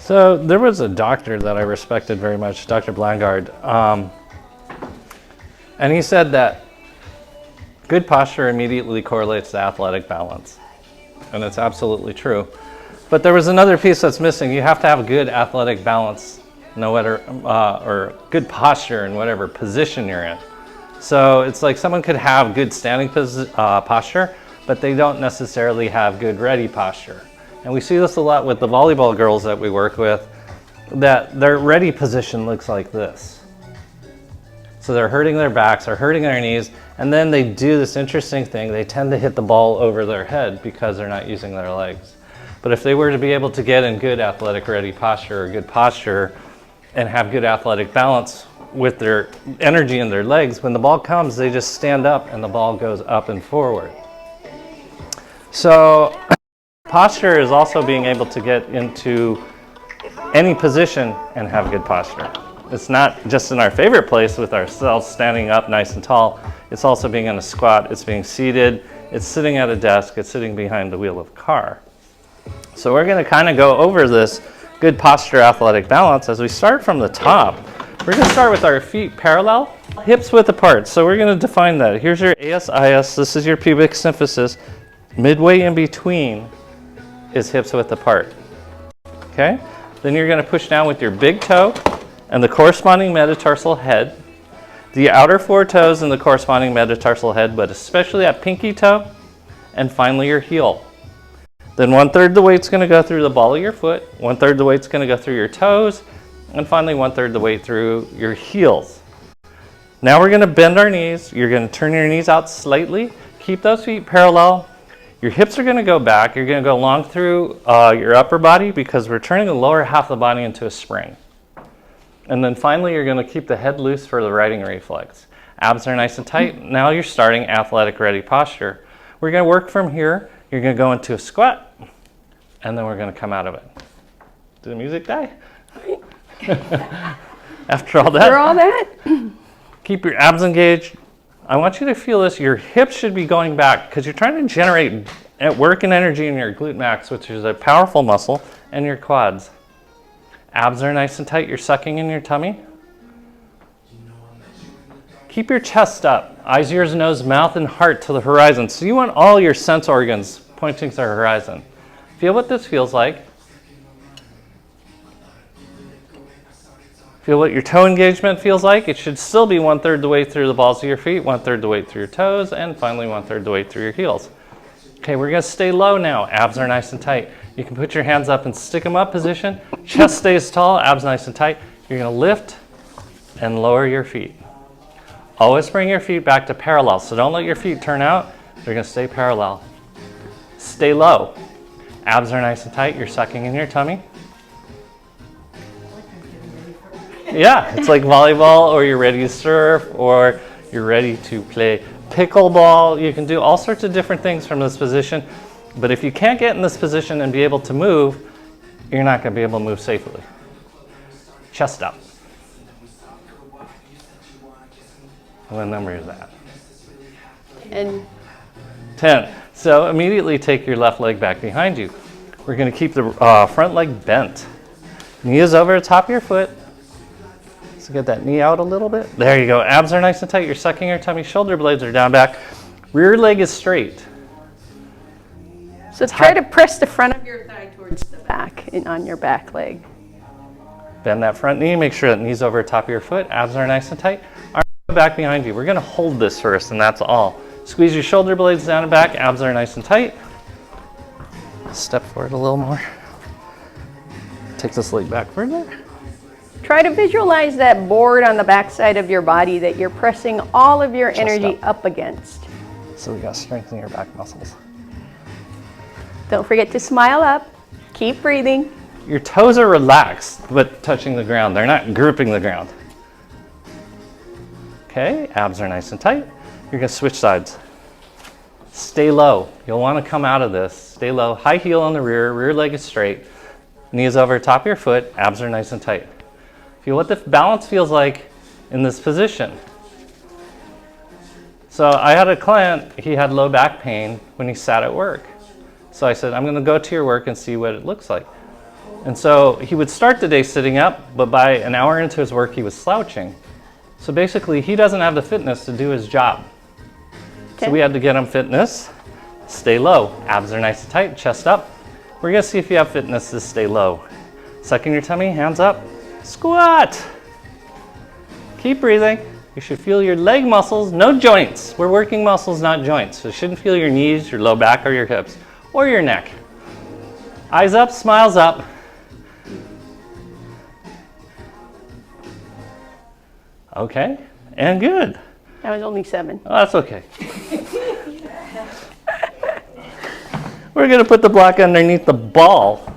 So there was a doctor that I respected very much, Dr. Blangard, and he said that good posture immediately correlates to athletic balance, and it's absolutely true. But there was another piece that's missing. You have to have good athletic balance, no matter, or good posture in whatever position you're in. So it's like someone could have good standing posture, but they don't necessarily have good ready posture. And we see this a lot with the volleyball girls that we work with, that their ready position looks like this. So they're hurting their backs, they're hurting their knees, and then they do this interesting thing. They tend to hit the ball over their head because they're not using their legs. But if they were to be able to get in good athletic ready posture or good posture and have good athletic balance with their energy in their legs, when the ball comes, they just stand up and the ball goes up and forward. So posture is also being able to get into any position and have good posture. It's not just in our favorite place with ourselves standing up nice and tall. It's also being in a squat, it's being seated, it's sitting at a desk, it's sitting behind the wheel of a car. So we're going to kind of go over this good posture athletic balance as we start from the top. We're going to start with our feet parallel, hips width apart. So we're going to define that. Here's your ASIS, this is your pubic symphysis. Midway in between is hips width apart. Okay? Then you're going to push down with your big toe and the corresponding metatarsal head, the outer four toes and the corresponding metatarsal head, but especially that pinky toe, and finally your heel. Then 1/3 the weight's going to go through the ball of your foot, 1/3 the weight's going to go through your toes, and finally 1/3 the weight through your heels. Now we're going to bend our knees. You're going to turn your knees out slightly, keep those feet parallel. Your hips are going to go back. You're going to go long through your upper body because we're turning the lower half of the body into a spring. And then finally, you're going to keep the head loose for the righting reflex. Abs are nice and tight. Now you're starting athletic ready posture. We're going to work from here. You're going to go into a squat, and then we're going to come out of it. Did the music die? After all that? Keep your abs engaged. I want you to feel this. Your hips should be going back because you're trying to generate work and energy in your glute max, which is a powerful muscle, and your quads. Abs are nice and tight. You're sucking in your tummy. Keep your chest up. Eyes, ears, nose, mouth, and heart to the horizon. So you want all your sense organs pointing to the horizon. Feel what this feels like. Feel what your toe engagement feels like. It should still be 1/3 the way through the balls of your feet, 1/3 the way through your toes, and finally 1/3 the way through your heels. Okay, we're going to stay low now. Abs are nice and tight. You can put your hands up and stick them up position. Chest stays tall, abs nice and tight. You're going to lift and lower your feet. Always bring your feet back to parallel. So don't let your feet turn out. They're going to stay parallel. Stay low. Abs are nice and tight. You're sucking in your tummy. Yeah, it's like volleyball, or you're ready to surf, or you're ready to play pickleball. You can do all sorts of different things from this position. But if you can't get in this position and be able to move, you're not going to be able to move safely. Chest up. What number is that? 10. So immediately take your left leg back behind you. We're going to keep the front leg bent. Knee is over the top of your foot. So get that knee out a little bit. There you go. Abs are nice and tight. You're sucking your tummy. Shoulder blades are down back. Rear leg is straight. So try to press the front of your thigh towards the back and on your back leg. Bend that front knee. Make sure that knee's over the top of your foot. Abs are nice and tight. Arms back behind you. We're going to hold this first, and that's all. Squeeze your shoulder blades down and back. Abs are nice and tight. Step forward a little more. Take this leg back further. Try to visualize that board on the back side of your body that you're pressing all of your energy up against. So we got to strengthen your back muscles. Don't forget to smile up. Keep breathing. Your toes are relaxed, but touching the ground. They're not gripping the ground. Okay, abs are nice and tight. You're going to switch sides. Stay low. You'll want to come out of this. Stay low. High heel on the rear leg is straight. Knee is over top of your foot. Abs are nice and tight. Feel what the balance feels like in this position. So I had a client, he had low back pain when he sat at work. So I said, I'm going to go to your work and see what it looks like. And so he would start the day sitting up, but by an hour into his work, he was slouching. So basically, he doesn't have the fitness to do his job. So we had to get him fitness. Stay low. Abs are nice and tight, chest up. We're gonna see if you have fitness to stay low. Suck in your tummy, hands up. Squat. Keep breathing. You should feel your leg muscles, no joints. We're working muscles, not joints. So you shouldn't feel your knees, your low back, or your hips, or your neck. Eyes up, smiles up. Okay, and good. That was only 7. Oh, that's okay. We're gonna put the block underneath the ball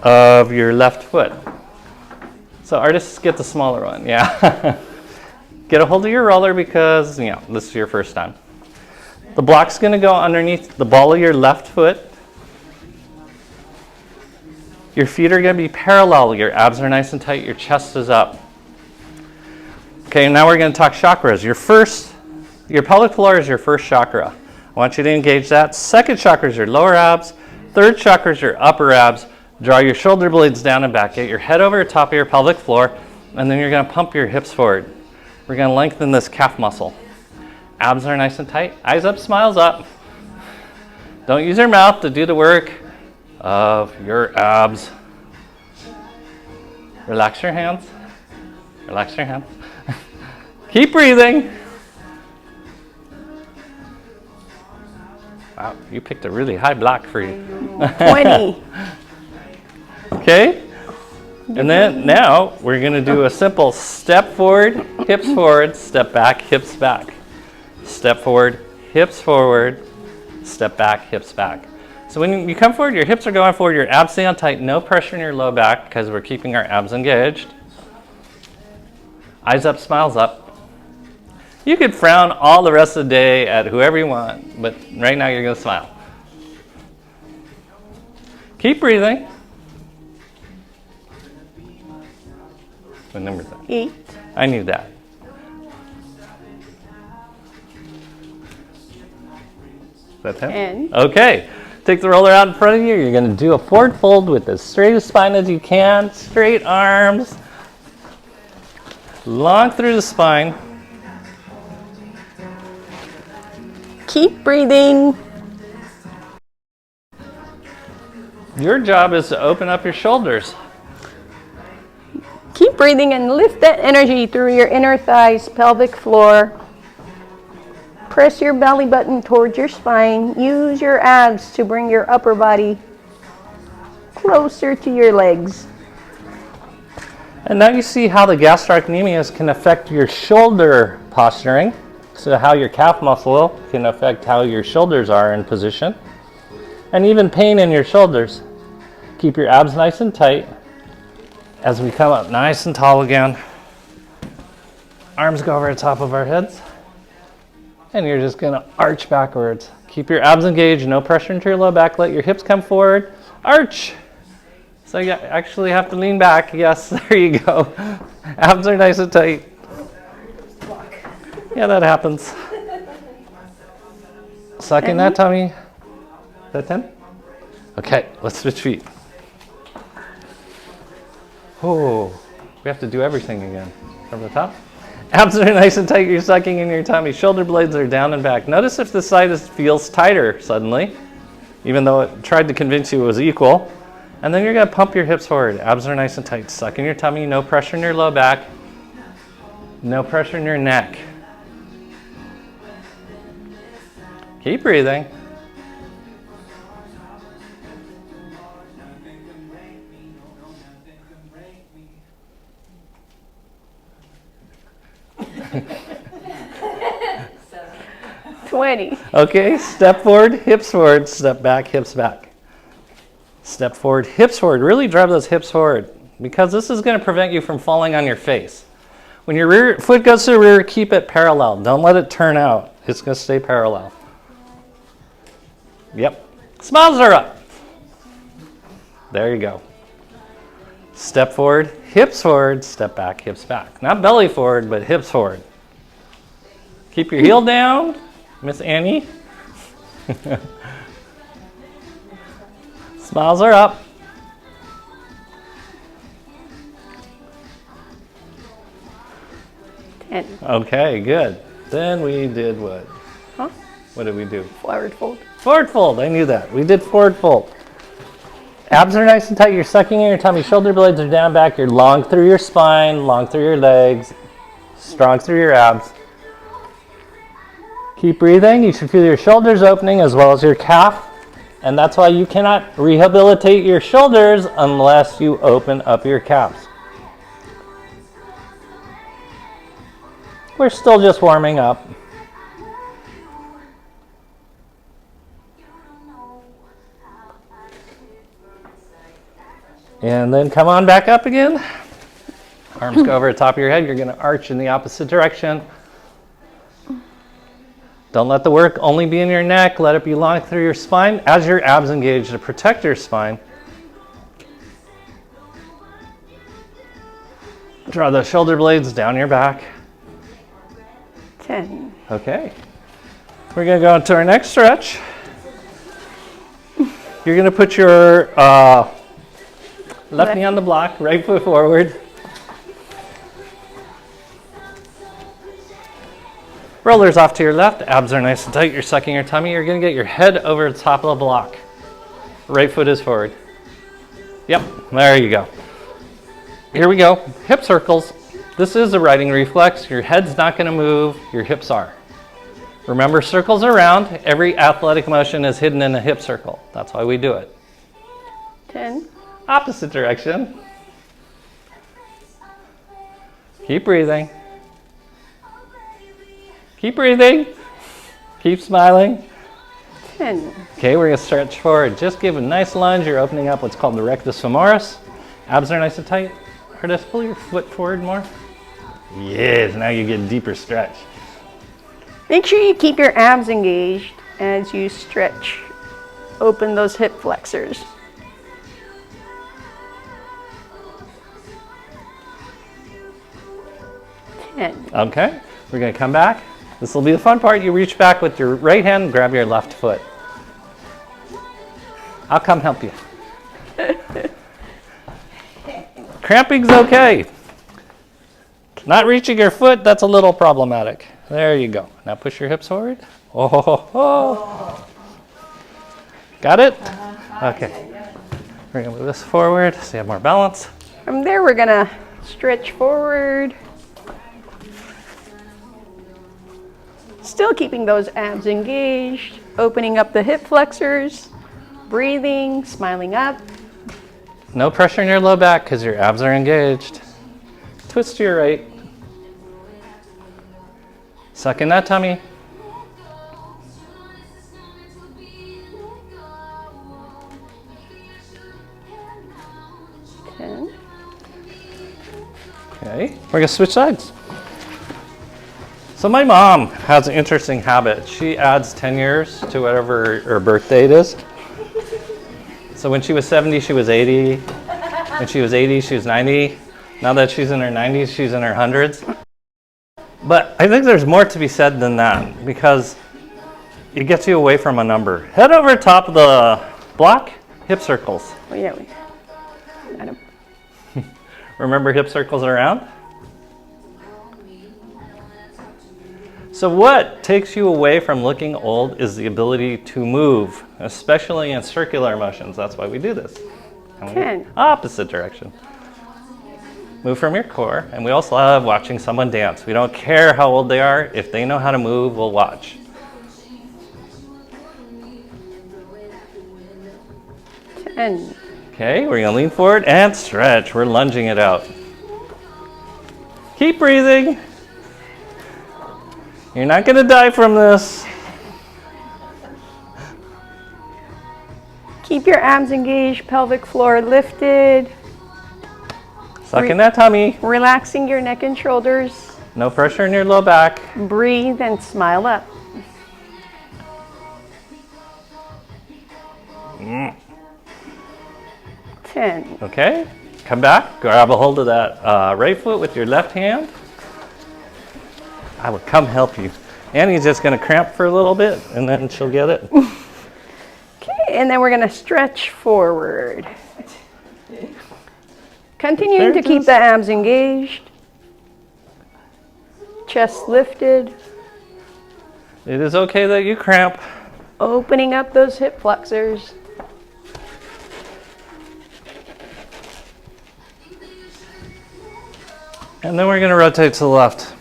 of your left foot. So artists get the smaller one, yeah. Get a hold of your roller because, you know, this is your first time. The block's gonna go underneath the ball of your left foot. Your feet are gonna be parallel. Your abs are nice and tight. Your chest is up. Okay, now we're gonna talk chakras. Your pelvic floor is your first chakra. I want you to engage that. Second chakra is your lower abs. Third chakra is your upper abs. Draw your shoulder blades down and back. Get your head over the top of your pelvic floor, and then you're gonna pump your hips forward. We're gonna lengthen this calf muscle. Abs are nice and tight. Eyes up, smiles up. Don't use your mouth to do the work of your abs. Relax your hands. Relax your hands. Keep breathing. Wow, you picked a really high block for you. 20. Okay. And then now we're going to do a simple step forward, hips forward, step back, hips back. Step forward, hips forward, step back, hips back. So when you come forward, your hips are going forward, your abs stay on tight, no pressure in your low back because we're keeping our abs engaged. Eyes up, smiles up. You could frown all the rest of the day at whoever you want, but right now you're going to smile. Keep breathing. What number is that? 8. I knew that. Is that 10? 10. Okay. Take the roller out in front of you. You're going to do a forward fold with as straight a spine as you can. Straight arms. Long through the spine. Keep breathing. Your job is to open up your shoulders. Keep breathing and lift that energy through your inner thighs, pelvic floor. Press your belly button towards your spine. Use your abs to bring your upper body closer to your legs. And now you see how the gastrocnemius can affect your shoulder posturing. So how your calf muscle can affect how your shoulders are in position. And even pain in your shoulders. Keep your abs nice and tight. As we come up nice and tall again. Arms go over the top of our heads. And you're just gonna arch backwards. Keep your abs engaged, no pressure into your low back. Let your hips come forward. Arch. So you actually have to lean back. Yes, there you go. Abs are nice and tight. Yeah, that happens. Suck in that tummy. Is that 10? Okay, let's switch feet. Oh, we have to do everything again. From the top. Abs are nice and tight. You're sucking in your tummy. Shoulder blades are down and back. Notice if the side feels tighter suddenly, even though it tried to convince you it was equal. And then you're going to pump your hips forward. Abs are nice and tight. Suck in your tummy. No pressure in your low back. No pressure in your neck. Keep breathing. Okay, step forward, hips forward, step back, hips back. Step forward, hips forward. Really drive those hips forward because this is going to prevent you from falling on your face. When your rear foot goes to the rear, keep it parallel. Don't let it turn out. It's going to stay parallel. Yep. Smiles are up. There you go. Step forward, step back, hips back. Not belly forward, but hips forward. Keep your heel down, Miss Annie. Smiles are up. 10. Okay, good. Then we did what? Huh? What did we do? Forward fold. Forward fold. I knew that. We did forward fold. Abs are nice and tight. You're sucking in your tummy. Shoulder blades are down back. You're long through your spine, long through your legs, strong through your abs. Keep breathing. You should feel your shoulders opening as well as your calf. And that's why you cannot rehabilitate your shoulders unless you open up your calves. We're still just warming up. And then come on back up again. Arms go over the top of your head. You're going to arch in the opposite direction. Don't let the work only be in your neck. Let it be long through your spine as your abs engage to protect your spine. Draw the shoulder blades down your back. 10. Okay. We're going to go into our next stretch. You're going to put your left knee on the block, right foot forward. Rollers off to your left, abs are nice and tight, you're sucking your tummy. You're going to get your head over the top of the block. Right foot is forward. Yep, there you go. Here we go, hip circles. This is a riding reflex. Your head's not going to move, your hips are. Remember, circles are round. Every athletic motion is hidden in a hip circle. That's why we do it. 10. Opposite direction. Keep breathing. Keep breathing. Keep smiling. 10. Okay, we're going to stretch forward. Just give a nice lunge. You're opening up what's called the rectus femoris. Abs are nice and tight. Artist, pull your foot forward more. Yes, now you get a deeper stretch. Make sure you keep your abs engaged as you stretch. Open those hip flexors. 10. Okay, we're going to come back. This will be the fun part. You reach back with your right hand and grab your left foot. I'll come help you. Cramping's okay. Not reaching your foot, that's a little problematic. There you go. Now push your hips forward. Oh. Got it? Okay. We're going to move this forward so you have more balance. From there, we're going to stretch forward. Still keeping those abs engaged, opening up the hip flexors, breathing, smiling up. No pressure in your low back because your abs are engaged. Twist to your right. Suck in that tummy. Okay, we're gonna switch sides. So my mom has an interesting habit. She adds 10 years to whatever her birth date is. So when she was 70, she was 80. When she was 80, she was 90. Now that she's in her 90s, she's in her hundreds. But I think there's more to be said than that because it gets you away from a number. Head over top of the block, hip circles. Oh, yeah. Got 'em. Remember hip circles around? So what takes you away from looking old is the ability to move, especially in circular motions. That's why we do this. 10. Opposite direction. Move from your core, and we also love watching someone dance. We don't care how old they are. If they know how to move, we'll watch. 10. Okay, we're gonna lean forward and stretch. We're lunging it out. Keep breathing. You're not gonna die from this. Keep your abs engaged, pelvic floor lifted. Suck in that tummy. Relaxing your neck and shoulders. No pressure in your low back. Breathe and smile up. 10. Okay, come back. Grab a hold of that right foot with your left hand. I will come help you. Annie's just gonna cramp for a little bit and then she'll get it. Okay, and then we're gonna stretch forward. Continuing to keep the abs engaged. Chest lifted. It is okay that you cramp. Opening up those hip flexors. And then we're going to rotate to the left.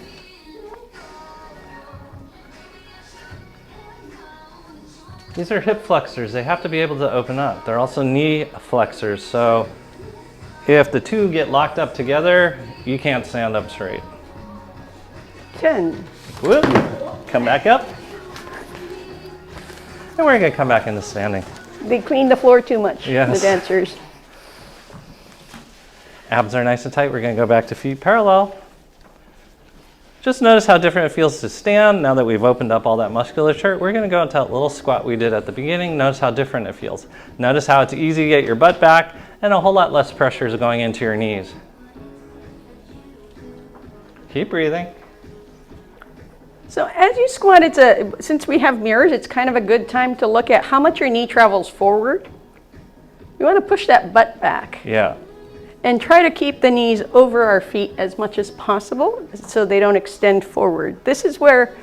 These are hip flexors. They have to be able to open up. They're also knee flexors. So if the two get locked up together, you can't stand up straight. 10. Whoop. Come back up. And we're going to come back into standing. They clean the floor too much, Yes. the dancers. Abs are nice and tight. We're going to go back to feet parallel. Just notice how different it feels to stand now that we've opened up all that musculature. We're going to go into that little squat we did at the beginning. Notice how different it feels. Notice how it's easy to get your butt back and a whole lot less pressure is going into your knees. Keep breathing. So as you squat, since we have mirrors, it's kind of a good time to look at how much your knee travels forward. You want to push that butt back. Yeah. And try to keep the knees over our feet as much as possible so they don't extend forward. This is where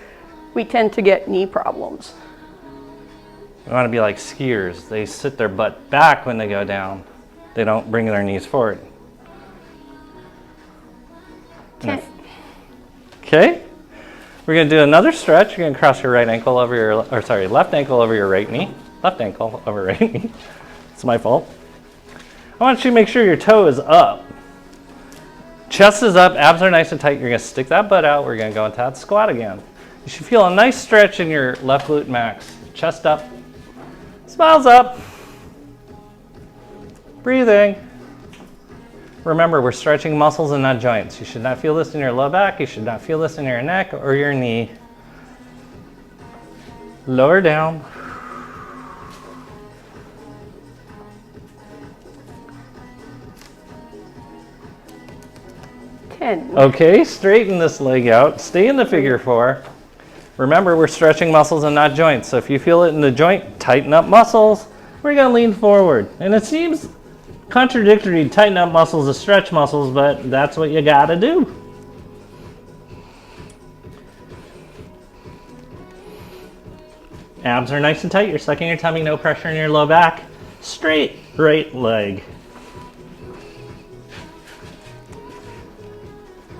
we tend to get knee problems. We want to be like skiers. They sit their butt back when they go down. They don't bring their knees forward. Okay. We're going to do another stretch. You're going to cross your right ankle over your, left ankle over your right knee. Left ankle over right knee. It's my fault. I want you to make sure your toe is up. Chest is up, abs are nice and tight. You're going to stick that butt out. We're going to go into that squat again. You should feel a nice stretch in your left glute max. Chest up, smiles up, breathing. Remember, we're stretching muscles and not joints. You should not feel this in your low back. You should not feel this in your neck or your knee. Lower down. Okay, straighten this leg out. Stay in the figure four. Remember, we're stretching muscles and not joints. So if you feel it in the joint, tighten up muscles. We're going to lean forward. And it seems contradictory to tighten up muscles to stretch muscles, but that's what you got to do. Abs are nice and tight. You're sucking your tummy, no pressure in your low back. Straight right leg.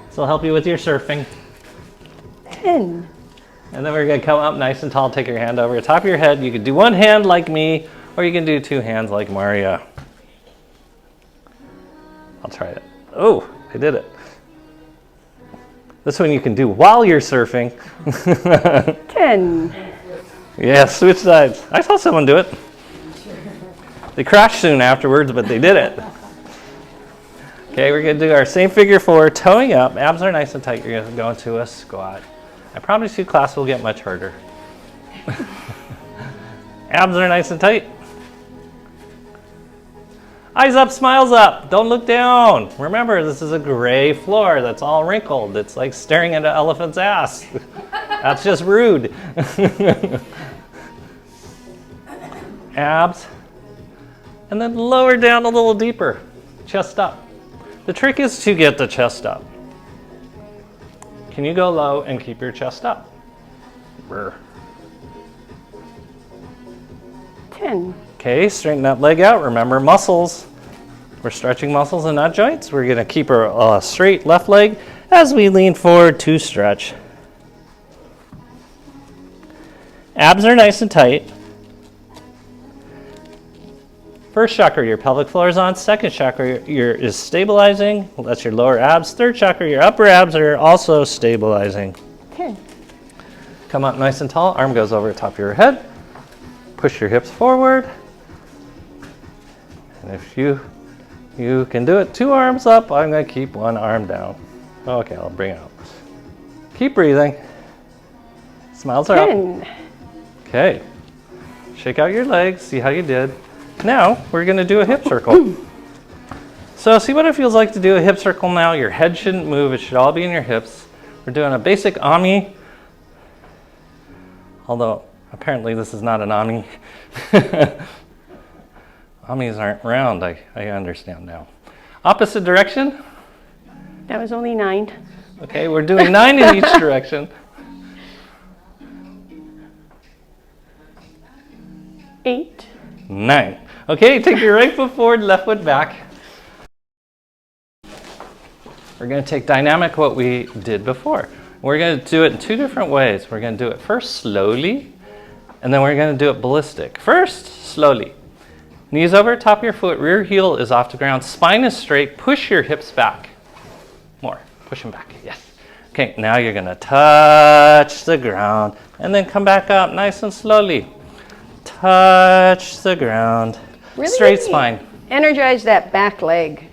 This will help you with your surfing. 10. And then we're going to come up nice and tall. Take your hand over the top of your head. You can do one hand like me, or you can do two hands like Maria. I'll try it. Oh, I did it. This one you can do while you're surfing. 10. Yeah, switch sides. I saw someone do it. They crashed soon afterwards, but they did it. Okay, we're going to do our same figure four, toeing up. Abs are nice and tight. You're going to go into a squat. I promise you class will get much harder. Abs are nice and tight. Eyes up, smiles up. Don't look down. Remember, this is a gray floor that's all wrinkled. It's like staring at an elephant's ass. That's just rude. Abs. And then lower down a little deeper. Chest up. The trick is to get the chest up. Can you go low and keep your chest up? Brr. 10. Okay, straighten that leg out. Remember, muscles. We're stretching muscles and not joints. We're going to keep our straight left leg as we lean forward to stretch. Abs are nice and tight. First chakra, your pelvic floor is on. Second chakra is stabilizing. Well, that's your lower abs. Third chakra, your upper abs are also stabilizing. 10. Come up nice and tall. Arm goes over the top of your head. Push your hips forward. And if you can do it, two arms up. I'm going to keep one arm down. Okay, I'll bring it out. Keep breathing. Smiles are 10. up. Okay. Shake out your legs. See how you did. Now, we're going to do a hip circle. So see what it feels like to do a hip circle now. Your head shouldn't move. It should all be in your hips. We're doing a basic AMI. Although, apparently this is not an AMI. AMIs aren't round, I understand now. Opposite direction. That was only 9. Okay, we're doing 9 in each direction. 8. 9. Okay, take your right foot forward, left foot back. We're going to take dynamic what we did before. We're going to do it in 2 different ways. We're going to do it first slowly, and then we're going to do it ballistic. First, slowly. Knees over top of your foot, rear heel is off the ground, spine is straight, push your hips back. More, push them back, yes. Okay, now you're going to touch the ground, and then come back up nice and slowly. Touch the ground, Really straight spine. Energize that back leg.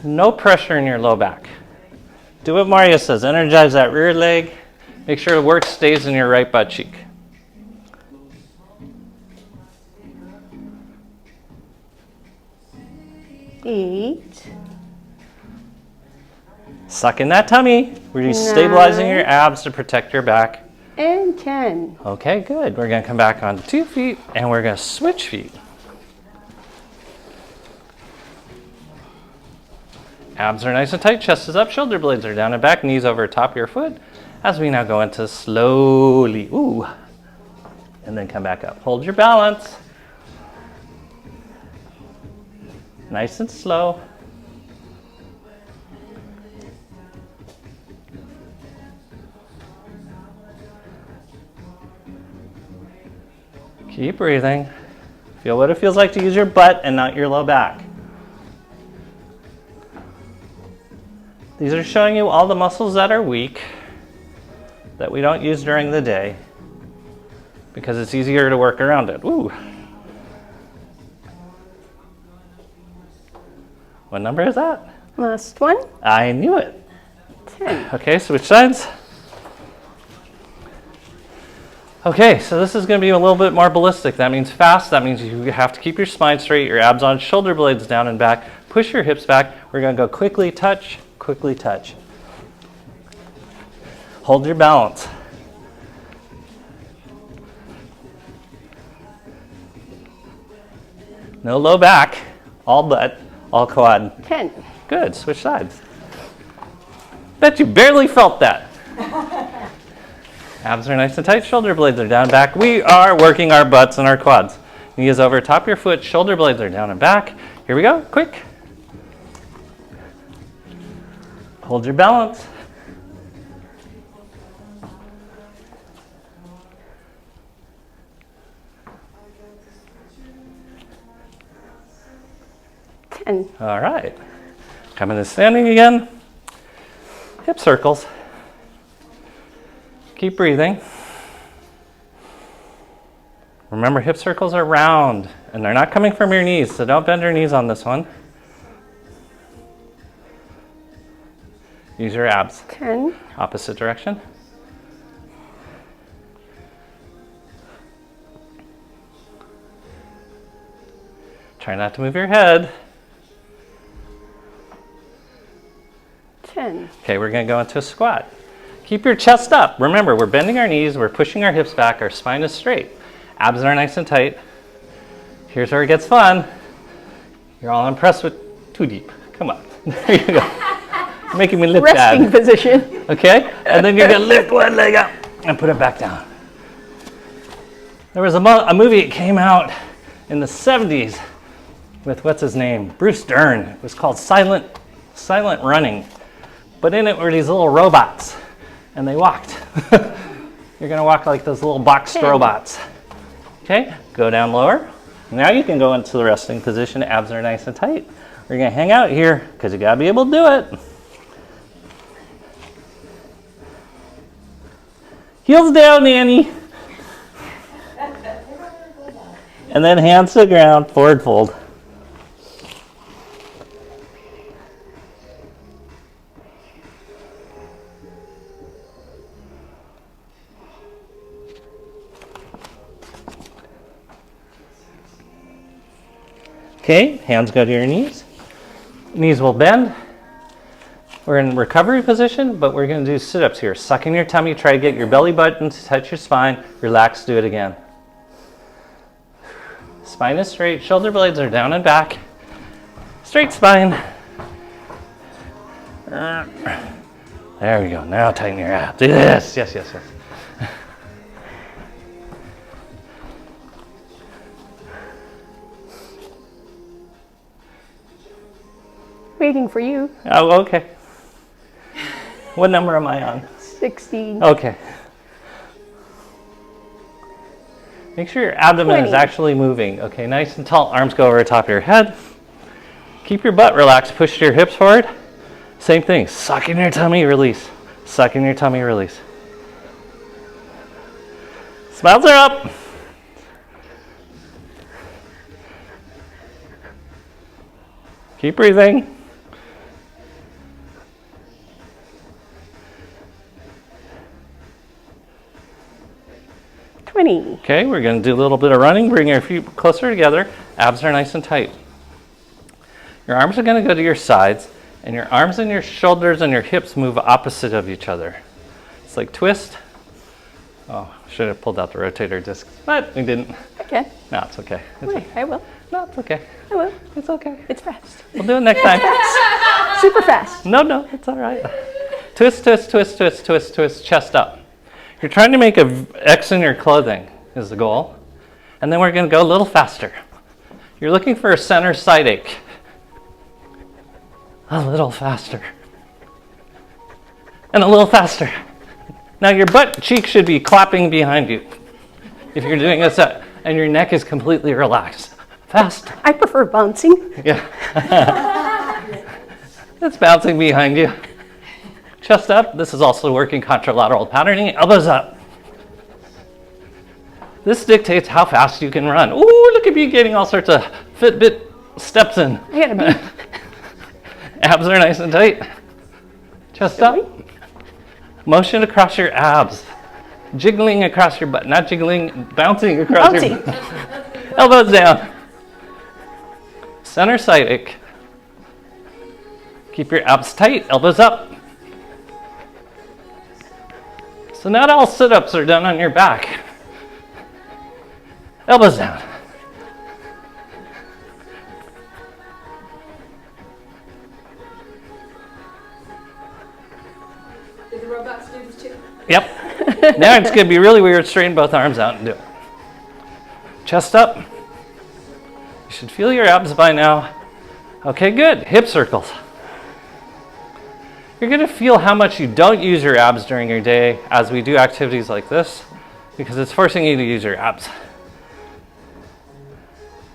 No pressure in your low back. Do what Mario says, energize that rear leg. Make sure the work stays in your right butt cheek. Eight. Suck in that tummy. We're stabilizing your abs to protect your back. And 10. Okay, good. We're going to come back on 2 feet, and we're going to switch feet. Abs are nice and tight, chest is up, shoulder blades are down and back, knees over top of your foot. As we now go into slowly, ooh, and then come back up. Hold your balance. Nice and slow. Keep breathing. Feel what it feels like to use your butt and not your low back. These are showing you all the muscles that are weak, that we don't use during the day, because it's easier to work around it. Woo. What number is that? Last one. I knew it. 10. Okay, switch sides. Okay, so this is going to be a little bit more ballistic. That means fast. That means you have to keep your spine straight, your abs on, shoulder blades down and back. Push your hips back. We're going to go quickly touch, quickly touch. Hold your balance. No low back, all butt, all quad. 10. Good, switch sides. Bet you barely felt that. Abs are nice and tight, shoulder blades are down and back. We are working our butts and our quads. Knee is over top of your foot, shoulder blades are down and back. Here we go, quick. Hold your balance. And All right. Coming to standing again. Hip circles. Keep breathing. Remember, hip circles are round, and they're not coming from your knees, so don't bend your knees on this one. Use your abs. 10. Opposite direction. Try not to move your head. 10. Okay, we're going to go into a squat. Keep your chest up. Remember, we're bending our knees, we're pushing our hips back, our spine is straight. Abs are nice and tight. Here's where it gets fun. You're all impressed with too deep. Come on. There you go. You're making me lift Resting bad. position. Okay? And then you're going to lift one leg up and put it back down. There was a movie that came out in the 70s with what's his name? Bruce Dern. It was called Silent Running. But in it were these little robots, and they walked. You're going to walk like those little boxed robots. Okay, go down lower. Now you can go into the resting position. Abs are nice and tight. We're going to hang out here because you got to be able to do it. Heels down, Annie. And then hands to the ground, forward fold. Okay, hands go to your knees. Knees will bend. We're in recovery position, but we're going to do sit-ups here. Suck in your tummy, try to get your belly button to touch your spine. Relax, do it again. Spine is straight, shoulder blades are down and back. Straight spine. There we go. Now tighten your abs. Yes, yes, yes, yes. Waiting for you. Oh, okay. What number am I on? 16. Okay. Make sure your abdomen 20. is actually moving. Okay, nice and tall. Arms go over the top of your head. Keep your butt relaxed. Push your hips forward. Same thing. Suck in your tummy, release. Suck in your tummy, release. Smiles are up. Keep breathing. Okay, we're going to do a little bit of running. Bring your feet closer together. Abs are nice and tight. Your arms are going to go to your sides, and your arms and your shoulders and your hips move opposite of each other. It's like twist. Oh, should have pulled out the rotator disc, but we didn't. Okay. No, it's okay. Wait, I will. No, it's okay. I will. It's okay. It's fast. We'll do it next time. Super fast. No, it's all right. Twist, twist, twist, twist, twist, twist, chest up. You're trying to make a X in your clothing is the goal. And then we're going to go a little faster. You're looking for a center side ache. A little faster. And a little faster. Now your butt cheek should be clapping behind you if you're doing this and your neck is completely relaxed. Fast. I prefer bouncing. Yeah. It's bouncing behind you. Chest up. This is also working contralateral patterning. Elbows up. This dictates how fast you can run. Ooh, look at me getting all sorts of Fitbit steps in. I gotta be. Abs are nice and tight. Chest up. Motion across your abs. Jiggling across your butt. Not jiggling, bouncing across your butt. Elbows down. Center side ache. Keep your abs tight. Elbows up. So not all sit-ups are done on your back. Elbows down. Did the robots do this too? Yep. Now it's going to be really weird. Straighten both arms out and do it. Chest up. You should feel your abs by now. Okay, good. Hip circles. You're going to feel how much you don't use your abs during your day as we do activities like this because it's forcing you to use your abs.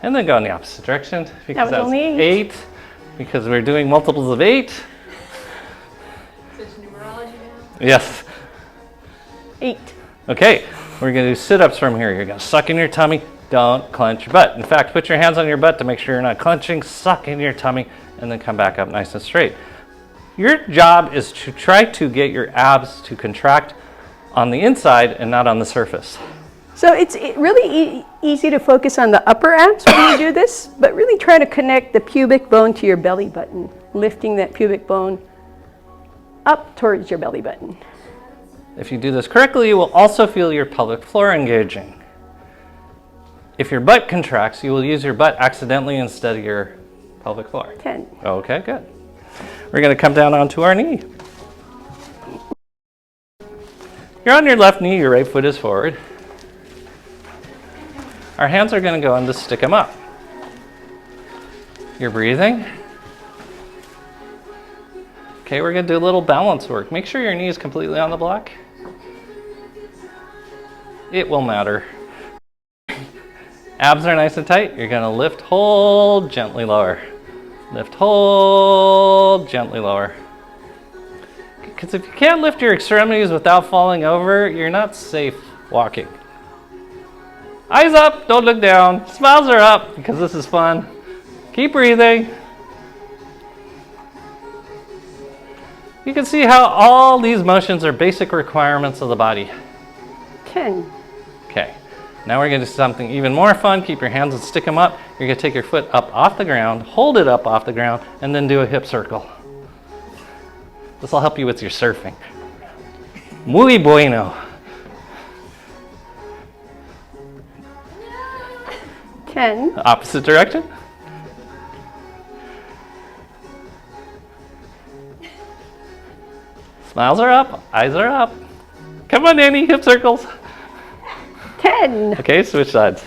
And then go in the opposite direction because That was only 8 because we're doing multiples of 8. So it's numerology now? Yes. 8. Okay, we're going to do sit-ups from here. You're going to suck in your tummy. Don't clench your butt. In fact, put your hands on your butt to make sure you're not clenching. Suck in your tummy and then come back up nice and straight. Your job is to try to get your abs to contract on the inside and not on the surface. So it's really easy to focus on the upper abs when you do this, but really try to connect the pubic bone to your belly button, lifting that pubic bone up towards your belly button. If you do this correctly, you will also feel your pelvic floor engaging. If your butt contracts, you will use your butt accidentally instead of your pelvic floor. 10. Okay, good. We're going to come down onto our knee. You're on your left knee, your right foot is forward. Our hands are going to go in to stick them up. You're breathing. Okay, we're going to do a little balance work. Make sure your knee is completely on the block. It will matter. Abs are nice and tight. You're going to lift, hold, gently lower. Lift, hold, gently lower. Because if you can't lift your extremities without falling over, you're not safe walking. Eyes up, don't look down. Smiles are up because this is fun. Keep breathing. You can see how all these motions are basic requirements of the body. 10. Okay, now we're going to do something even more fun. Keep your hands and stick them up. You're going to take your foot up off the ground, hold it up off the ground, and then do a hip circle. This will help you with your surfing. Muy bueno. 10. Opposite direction. Smiles are up, eyes are up. Come on, Annie, hip circles. 10. Okay, switch sides.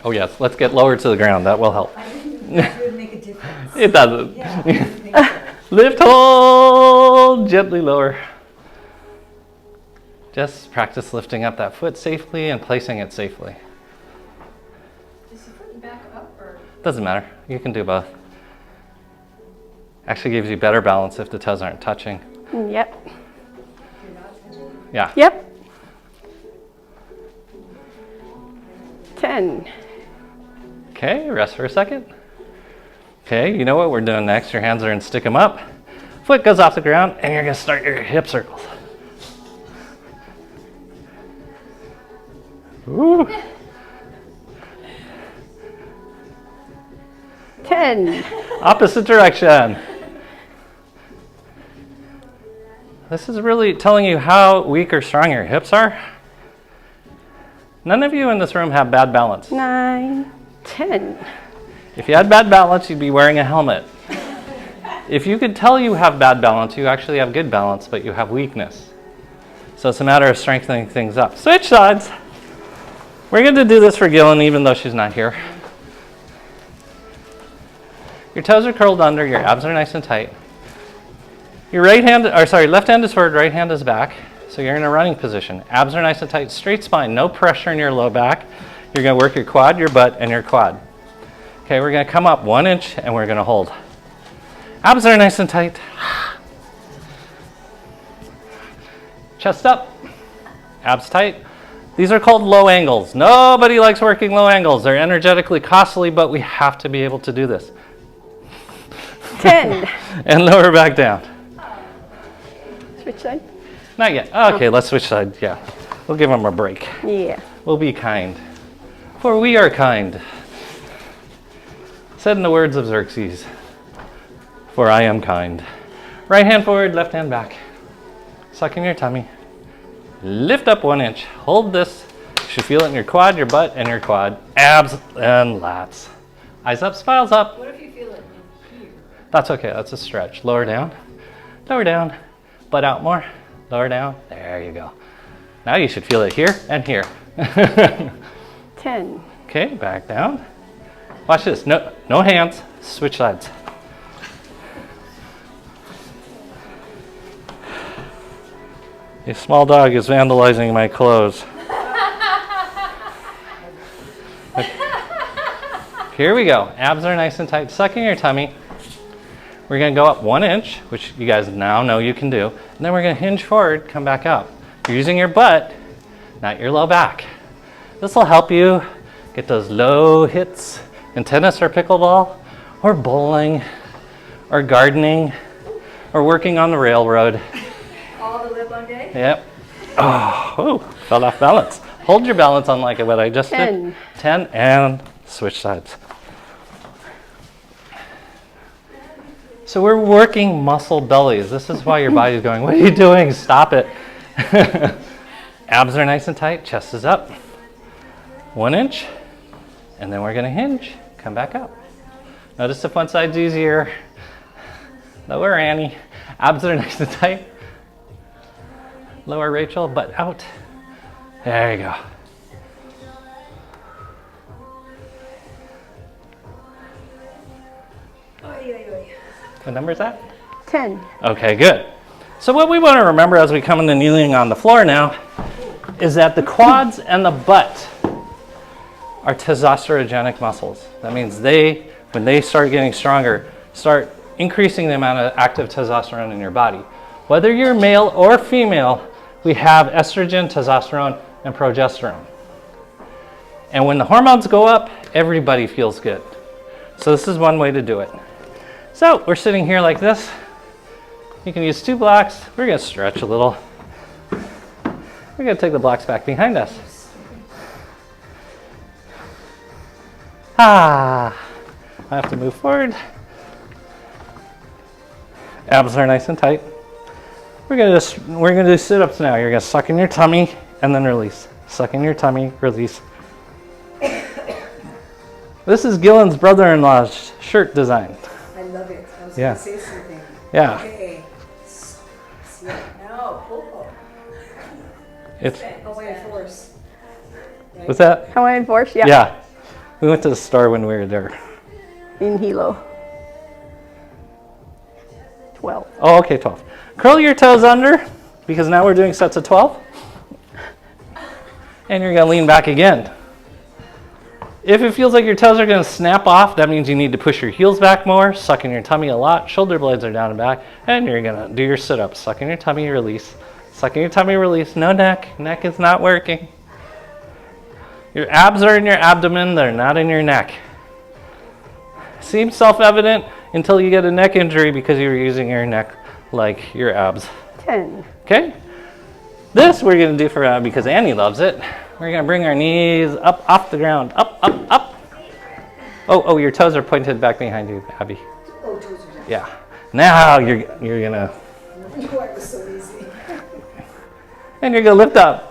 Oh yes, let's get lower to the ground. That will help. That would make a difference. It doesn't. Yeah, I didn't think so. Lift, hold, gently lower. Just practice lifting up that foot safely and placing it safely. Does the foot back up or? Doesn't matter. You can do both. Actually gives you better balance if the toes aren't touching. Yep. Yeah. Yep. 10. Okay, rest for a second. Okay, you know what we're doing next. Your hands are in stick 'em up. Foot goes off the ground and you're gonna start your hip circles. Ooh. 10. Opposite direction. This is really telling you how weak or strong your hips are. None of you in this room have bad balance. 9. 10. If you had bad balance, you'd be wearing a helmet. If you could tell you have bad balance, you actually have good balance, but you have weakness. So it's a matter of strengthening things up. Switch sides. We're going to do this for Gillen, even though she's not here. Your toes are curled under, your abs are nice and tight. Your left hand is forward, right hand is back. So you're in a running position. Abs are nice and tight, straight spine, no pressure in your low back. You're going to work your quad, your butt, and your quad. Okay, we're going to come up 1 inch and we're going to hold. Abs are nice and tight. Chest up, abs tight. These are called low angles. Nobody likes working low angles. They're energetically costly, but we have to be able to do this. 10. And lower back down. Switch side? Not yet. Okay, let's switch sides. Yeah, we'll give them a break. Yeah. We'll be kind, for we are kind. Said in the words of Xerxes, for I am kind. Right hand forward, left hand back. Suck in your tummy. Lift up 1 inch. Hold this. You should feel it in your quad, your butt, and your quad. Abs and lats. Eyes up, smiles up. What if you feel it in here? That's okay, that's a stretch. Lower down, butt out more, lower down. There you go. Now you should feel it here and here. 10. Okay, back down. Watch this, no hands, switch sides. A small dog is vandalizing my clothes. Here we go, abs are nice and tight, suck in your tummy. We're gonna go up 1 inch, which you guys now know you can do, and then we're gonna hinge forward, come back up. You're using your butt, not your low back. This will help you get those low hits in tennis or pickleball, or bowling, or gardening, or working on the railroad. All the live long day? Yep. Oh, fell off balance. Hold your balance unlike what I just 10. did. 10 and switch sides. So we're working muscle bellies. This is why your body's going, what are you doing? Stop it. Abs are nice and tight, chest is up. 1 inch, and then we're gonna hinge, come back up. Notice if one side's easier. Lower Annie. Abs are nice and tight. Lower Rachel, butt out. There you go. What number is that? 10. Okay, good. So what we want to remember as we come into kneeling on the floor now is that the quads and the butt are testosterogenic muscles. That means when they start getting stronger, start increasing the amount of active testosterone in your body. Whether you're male or female, we have estrogen, testosterone, and progesterone. And when the hormones go up, everybody feels good. So this is one way to do it. So we're sitting here like this. You can use 2 blocks. We're going to stretch a little. We're going to take the blocks back behind us. I have to move forward. Abs are nice and tight. We're going to do sit-ups now. You're going to suck in your tummy and then release. Suck in your tummy, release. This is Gillen's brother-in-law's shirt design. I was Yeah. gonna say something. Yeah. Okay. No, pull. It's, Away force. what's that? Hawaiian force, yeah. Yeah. We went to the store when we were there. In Hilo. 12. Oh, okay, 12. Curl your toes under, because now we're doing sets of 12. And you're going to lean back again. If it feels like your toes are going to snap off, that means you need to push your heels back more, suck in your tummy a lot, shoulder blades are down and back, and you're going to do your sit-ups. Suck in your tummy, release. Suck in your tummy, release. No neck. Neck is not working. Your abs are in your abdomen, they're not in your neck. Seems self-evident until you get a neck injury because you were using your neck like your abs. 10. Okay? This we're going to do for, because Annie loves it, we're going to bring our knees up off the ground. Up, up, up. Oh, your toes are pointed back behind you, Abby. Oh, toes are down. Yeah. Now you're going to, Boy, it was so easy. and you're going to lift up.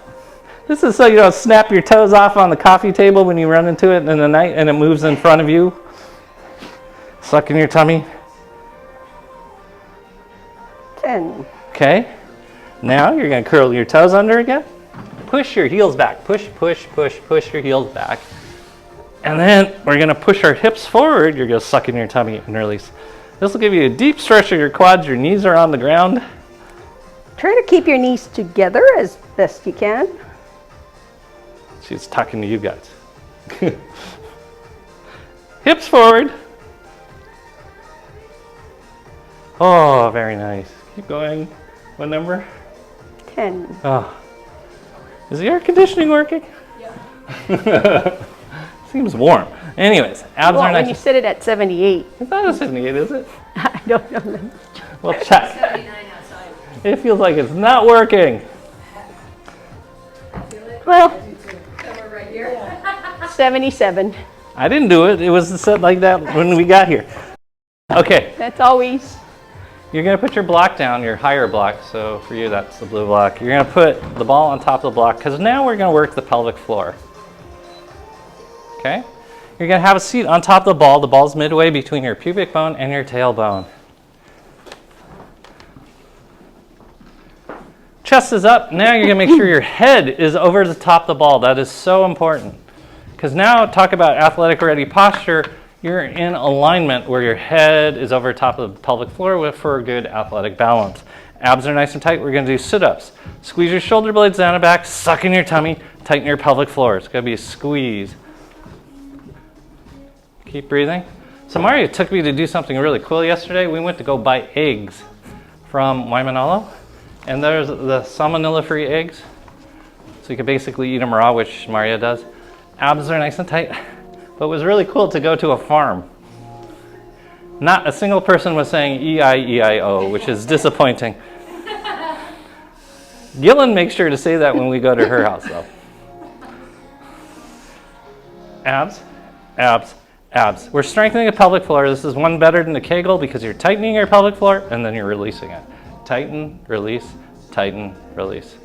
This is so you don't snap your toes off on the coffee table when you run into it in the night and it moves in front of you. Suck in your tummy. 10. Okay. Now you're going to curl your toes under again. Push your heels back. Push, push, push, push your heels back. And then we're going to push our hips forward. You're going to suck in your tummy and release. This will give you a deep stretch of your quads. Your knees are on the ground. Try to keep your knees together as best you can. She's talking to you guys. Hips forward. Oh, very nice. Keep going. What number? 10. Oh. Is the air conditioning working? Yeah. Seems warm. Anyways, abs Well, are when nice. you sit it at 78. It's not a 78, is it? I don't know. Well, check. 79 outside. It feels like it's not working. Feel it? Well, Somewhere right here. 77. I didn't do it. It was set like that when we got here. Okay, That's always you're going to put your block down, your higher block. So for you, that's the blue block. You're going to put the ball on top of the block because now we're going to work the pelvic floor. Okay? You're going to have a seat on top of the ball. The ball's midway between your pubic bone and your tailbone. Chest is up. Now you're going to make sure your head is over the top of the ball. That is so important. Because now, talk about athletic ready posture, you're in alignment where your head is over top of the pelvic floor for a good athletic balance. Abs are nice and tight. We're going to do sit-ups. Squeeze your shoulder blades down and back, suck in your tummy, tighten your pelvic floor. It's going to be a squeeze. Keep breathing. So Mario took me to do something really cool yesterday. We went to go buy eggs from Waimanalo. And there's the salmonella-free eggs. So you can basically eat them raw, which Mario does. Abs are nice and tight. But it was really cool to go to a farm. Not a single person was saying E-I-E-I-O, which is disappointing. Gillen makes sure to say that when we go to her house, though. Abs, abs, abs. We're strengthening the pelvic floor. This is one better than the Kegel because you're tightening your pelvic floor and then you're releasing it. Tighten, release, tighten, release.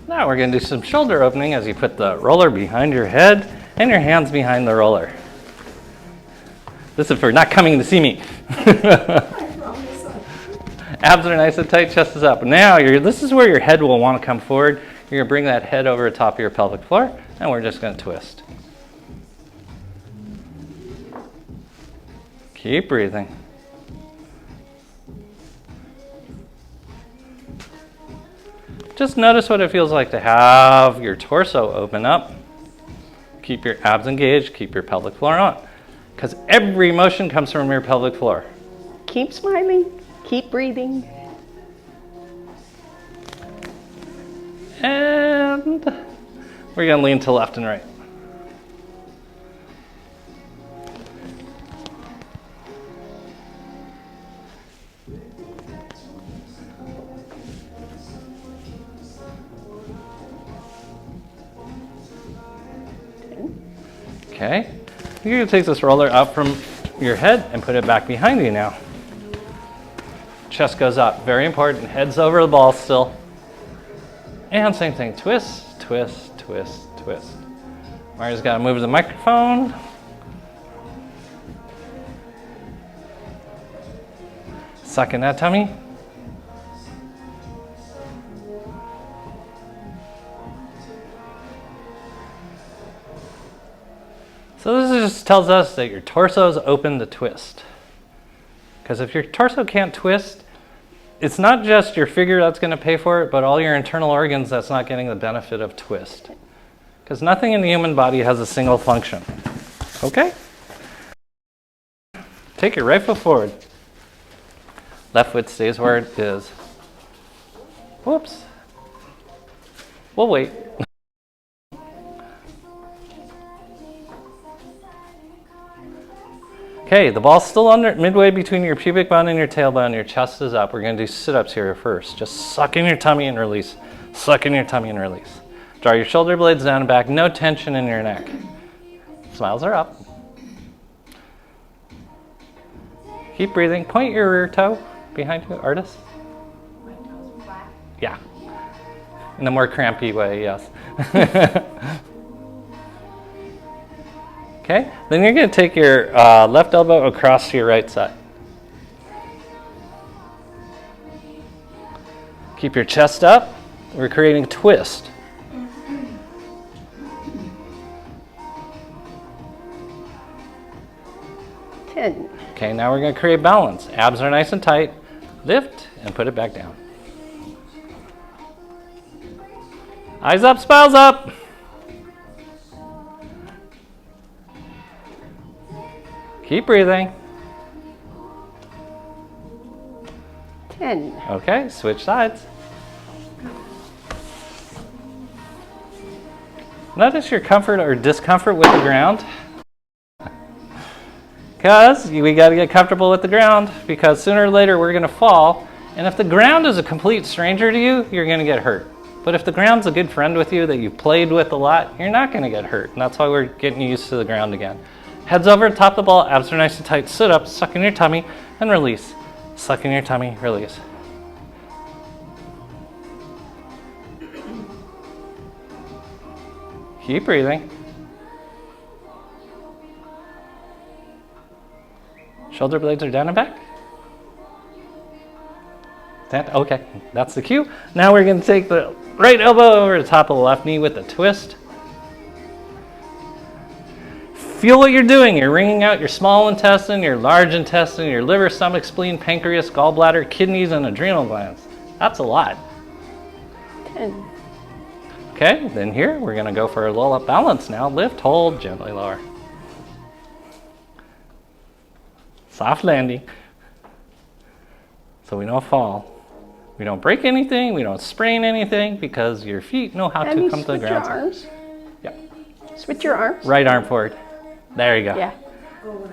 Now we're going to do some shoulder opening as you put the roller behind your head and your hands behind the roller. This is for not coming to see me. Abs are nice and tight, chest is up. Now this is where your head will want to come forward. You're going to bring that head over the top of your pelvic floor, and we're just going to twist. Keep breathing. Just notice what it feels like to have your torso open up. Keep your abs engaged, keep your pelvic floor on. Because every motion comes from your pelvic floor. keep smiling, keep breathing. And we're going to lean to left and right. Okay, you're going to take this roller up from your head and put it back behind you now. Chest goes up, very important. Head's over the ball still. And same thing, twist, twist, twist, twist. Mario's got to move the microphone. Suck in that tummy. So this just tells us that your torso is open to twist. Because if your torso can't twist, it's not just your figure that's going to pay for it, but all your internal organs that's not getting the benefit of twist. Because nothing in the human body has a single function. Okay? Take your right foot forward. Left foot stays where it is. Whoops. We'll wait. Okay, the ball's still under midway between your pubic bone and your tailbone. Your chest is up. We're going to do sit-ups here first. Just suck in your tummy and release. Suck in your tummy and release. Draw your shoulder blades down and back. No tension in your neck. Smiles are up. Keep breathing. Point your rear toe behind you, artist. My toes flat. Yeah. In a more crampy way, yes. Okay, then you're going to take your left elbow across to your right side. Keep your chest up. We're creating a twist. Ten. Okay, now we're going to create balance. Abs are nice and tight. Lift and put it back down. Eyes up, smiles up. Keep breathing. 10. Okay, switch sides. Notice your comfort or discomfort with the ground. Because we got to get comfortable with the ground, because sooner or later we're going to fall. And if the ground is a complete stranger to you, you're going to get hurt. But if the ground's a good friend with you that you've played with a lot, you're not going to get hurt. And that's why we're getting used to the ground again. Heads over, top of the ball, abs are nice and tight. Sit up, suck in your tummy, and release. Suck in your tummy, release. Keep breathing. Shoulder blades are down and back. Okay, that's the cue. Now we're going to take the right elbow over the top of the left knee with a twist. Feel what you're doing. You're wringing out your small intestine, your large intestine, your liver, stomach, spleen, pancreas, gallbladder, kidneys, and adrenal glands. That's a lot. 10. Okay, then here we're going to go for a little up balance now. Lift, hold, gently lower. Soft landing. So we don't fall. We don't break anything. We don't sprain anything because your feet know how to come to the ground. Switch your arms. Yeah. Switch your arms. Right arm forward. There you go. Yeah.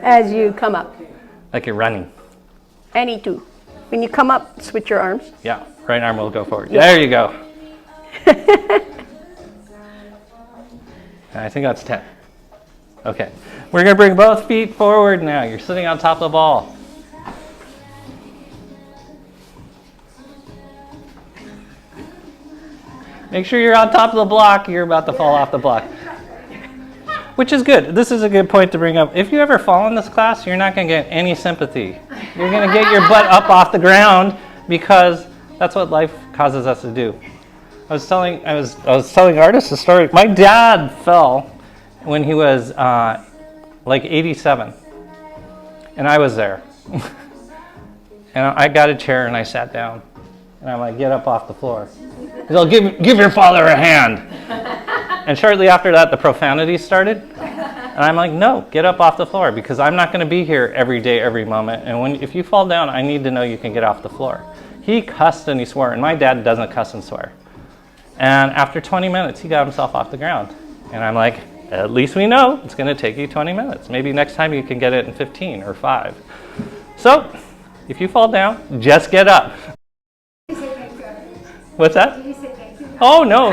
As you come up. Like you're running. Any two. When you come up, switch your arms. Yeah. Right arm will go forward. Yeah. There you go. I think that's 10. Okay. We're going to bring both feet forward now. You're sitting on top of the ball. Make sure you're on top of the block. You're about to fall off the block. Which is good. This is a good point to bring up. If you ever fall in this class, you're not going to get any sympathy. You're going to get your butt up off the ground because that's what life causes us to do. I was telling artists a story. My dad fell when he was like 87, and I was there. And I got a chair and I sat down, and I'm like, "Get up off the floor." He's like, "Give your father a hand." And shortly after that, the profanity started, and I'm like, "No, get up off the floor because I'm not going to be here every day, every moment. And if you fall down, I need to know you can get off the floor." He cussed and he swore, and my dad doesn't cuss and swear. And after 20 minutes, he got himself off the ground. And I'm like, at least we know it's going to take you 20 minutes. Maybe next time you can get it in 15 or 5. So, if you fall down, just get up. What's that? Oh, no.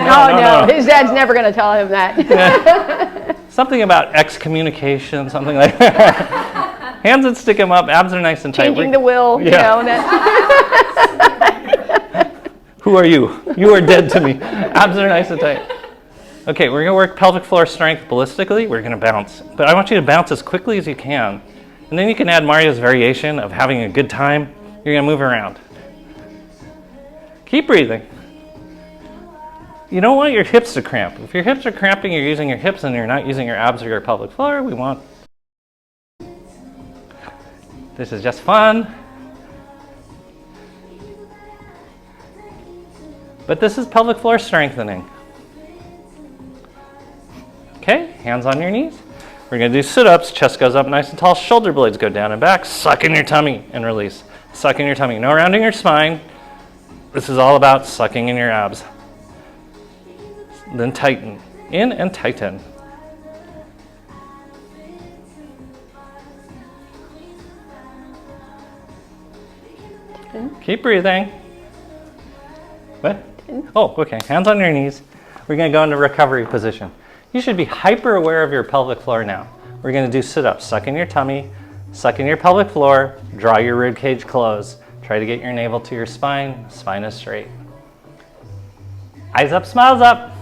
His dad's never going to tell him that. Something about excommunication, something like that. Hands and stick them up, abs are nice and tight. Changing the will, Yeah. you know. Who are you? You are dead to me. Abs are nice and tight. Okay, we're going to work pelvic floor strength ballistically. We're going to bounce. But I want you to bounce as quickly as you can. And then you can add Mario's variation of having a good time You're gonna move around. Keep breathing. You don't want your hips to cramp. If your hips are cramping, you're using your hips and you're not using your abs or your pelvic floor. We want. This is just fun. But this is pelvic floor strengthening. Okay, hands on your knees. We're gonna do sit-ups. Chest goes up nice and tall. Shoulder blades go down and back. Suck in your tummy and release. Suck in your tummy. No rounding your spine. This is all about sucking in your abs. Then tighten. In and tighten. Keep breathing. What? Oh, okay. Hands on your knees. We're going to go into recovery position. You should be hyper aware of your pelvic floor now. We're going to do sit-ups. Suck in your tummy, suck in your pelvic floor, draw your rib cage close. Try to get your navel to your spine. Spine is straight. Eyes up, smiles up.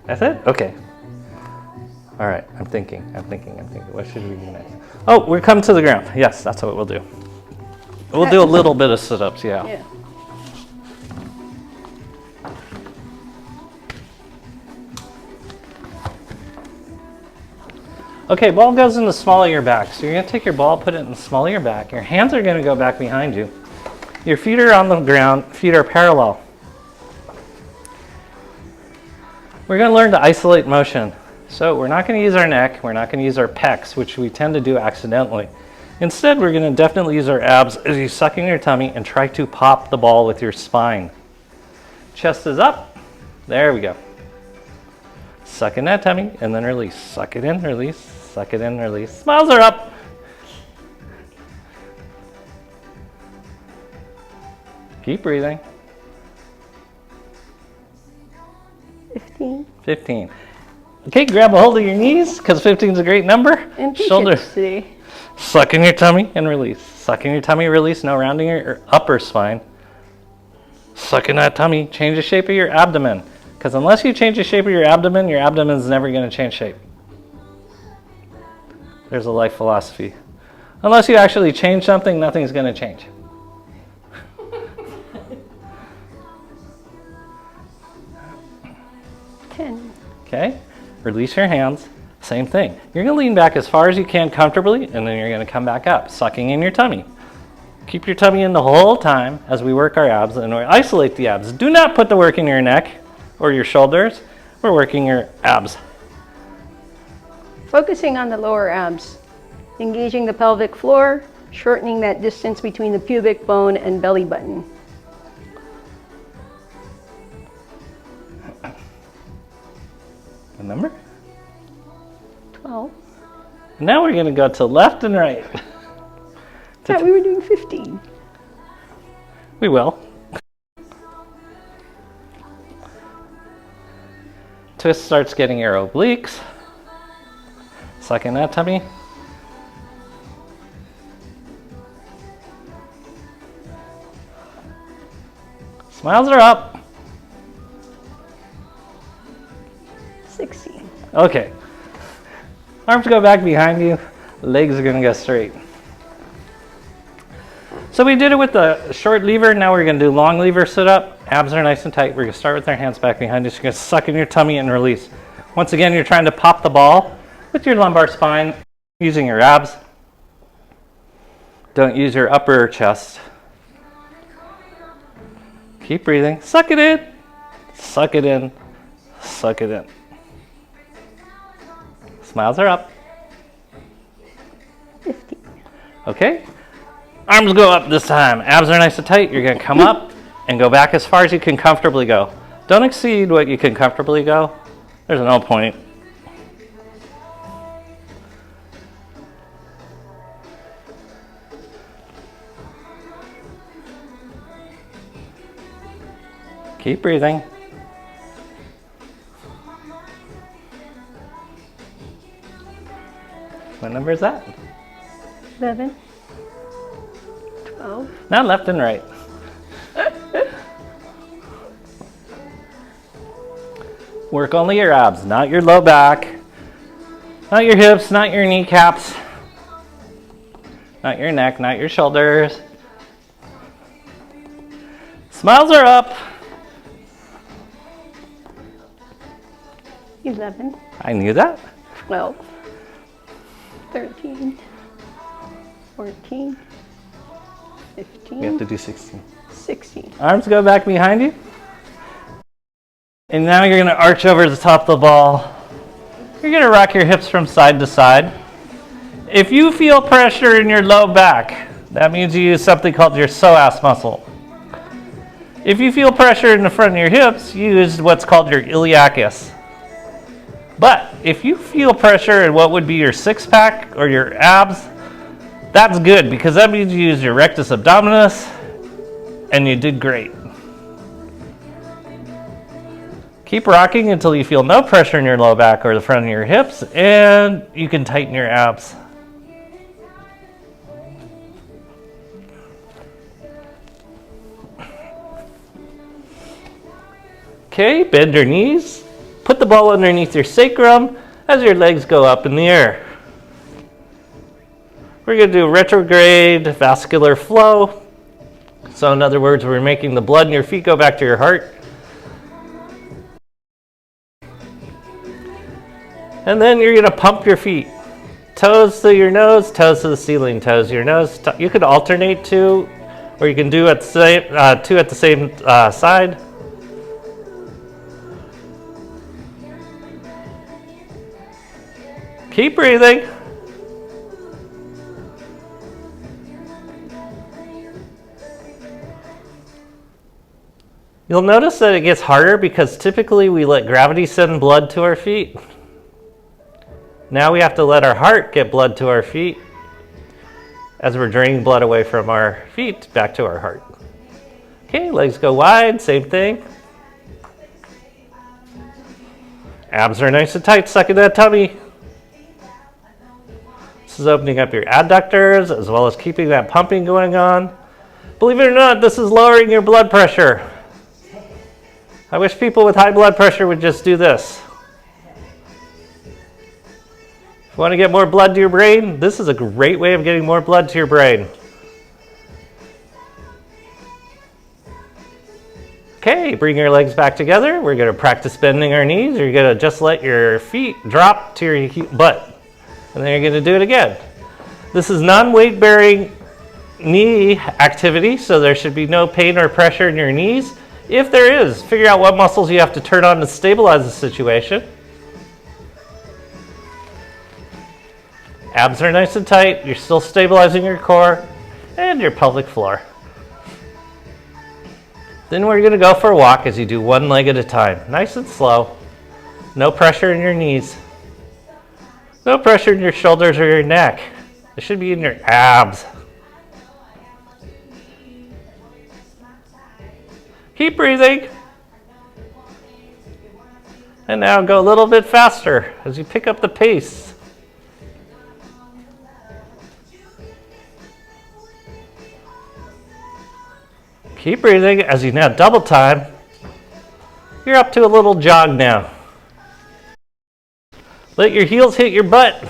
That's it? Okay. All right, I'm thinking. What should we do next? Oh, we're coming to the ground. Yes, that's what we'll do. We'll do a little bit of sit-ups, yeah. Okay, ball goes in the small of your back. So you're gonna take your ball, put it in the small of your back. Your hands are gonna go back behind you. Your feet are on the ground, feet are parallel. We're gonna learn to isolate motion. So we're not gonna use our neck, we're not gonna use our pecs, which we tend to do accidentally. Instead, we're gonna definitely use our abs as you suck in your tummy and try to pop the ball with your spine. Chest is up, there we go. Suck in that tummy and then release. Suck it in, release, suck it in, release. Smiles are up. Keep breathing. 15. Okay, grab a hold of your knees because 15 is a great number. And shoulder. today. Suck in your tummy and release. Suck in your tummy, release. No rounding your upper spine. Suck in that tummy. Change the shape of your abdomen. Because unless you change the shape of your abdomen is never going to change shape. There's a life philosophy. Unless you actually change something, nothing's going to change. Okay, release your hands. Same thing. You're going to lean back as far as you can comfortably, and then you're going to come back up, sucking in your tummy. Keep your tummy in the whole time as we work our abs, and we isolate the abs. Do not put the work in your neck or your shoulders. We're working your abs. Focusing on the lower abs, engaging the pelvic floor, shortening that distance between the pubic bone and belly button. A number? 12. Now we're going to go to left and right. Thought we were doing 15. We will. Twist starts getting your obliques. Suck in that tummy. Smiles are up. 16. Okay. Arms go back behind you. Legs are going to go straight. So we did it with the short lever. Now we're going to do long lever sit up. Abs are nice and tight. We're going to start with our hands back behind us. You're going to suck in your tummy and release. Once again, you're trying to pop the ball with your lumbar spine using your abs. Don't use your upper chest. Keep breathing. Suck it in. Suck it in. Suck it in. Smiles are up. 15. Okay. Arms go up this time. Abs are nice and tight. You're going to come up and go back as far as you can comfortably go. Don't exceed what you can comfortably go. There's no point. Keep breathing. What number is that? 11. 12. Now left and right. Work only your abs, not your low back, not your hips, not your kneecaps, not your neck, not your shoulders. Smiles are up. 11, I knew that. 12, 13, 14, 15, We have to do 16. 16. Arms go back behind you. And now you're gonna arch over the top of the ball. You're gonna rock your hips from side to side. If you feel pressure in your low back, that means you use something called your psoas muscle. If you feel pressure in the front of your hips, you use what's called your iliacus. But if you feel pressure in what would be your six pack or your abs, that's good because that means you use your rectus abdominis and you did great. Keep rocking until you feel no pressure in your low back or the front of your hips, and you can tighten your abs. Okay, bend your knees. Put the ball underneath your sacrum as your legs go up in the air. We're going to do retrograde vascular flow. So in other words, we're making the blood in your feet go back to your heart. And then you're going to pump your feet. Toes to your nose, toes to the ceiling, toes to your nose. You could alternate two, or you can do at the same, two at the same side. Keep breathing. You'll notice that it gets harder because typically we let gravity send blood to our feet. Now we have to let our heart get blood to our feet as we're draining blood away from our feet back to our heart. Okay, legs go wide, same thing. Abs are nice and tight, suck in that tummy. This is opening up your adductors as well as keeping that pumping going on. Believe it or not, this is lowering your blood pressure. I wish people with high blood pressure would just do this. If you want to get more blood to your brain, this is a great way of getting more blood to your brain. Okay, bring your legs back together. We're going to practice bending our knees. You're going to just let your feet drop to your butt. And then you're going to do it again. This is non-weight bearing knee activity, so there should be no pain or pressure in your knees. If there is, figure out what muscles you have to turn on to stabilize the situation. Abs are nice and tight. You're still stabilizing your core and your pelvic floor. Then we're going to go for a walk as you do one leg at a time. Nice and slow. No pressure in your knees. No pressure in your shoulders or your neck. It should be in your abs. Keep breathing. And now go a little bit faster as you pick up the pace. Keep breathing as you now double time. You're up to a little jog now. Let your heels hit your butt.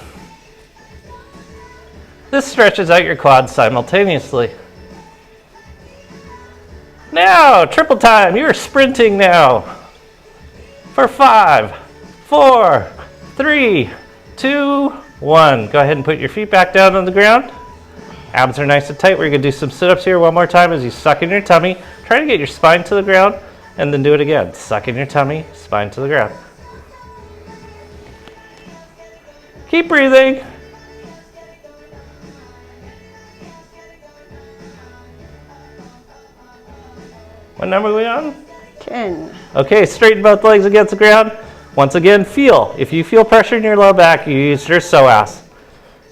This stretches out your quads simultaneously. Now, triple time. You're sprinting now. For 5, 4, 3, 2, 1. Go ahead and put your feet back down on the ground. Abs are nice and tight. We're going to do some sit-ups here one more time as you suck in your tummy. Try to get your spine to the ground and then do it again. Suck in your tummy, spine to the ground. Keep breathing. What number are we on? 10. Okay, straighten both legs against the ground. Once again, feel. If you feel pressure in your low back, you use your psoas.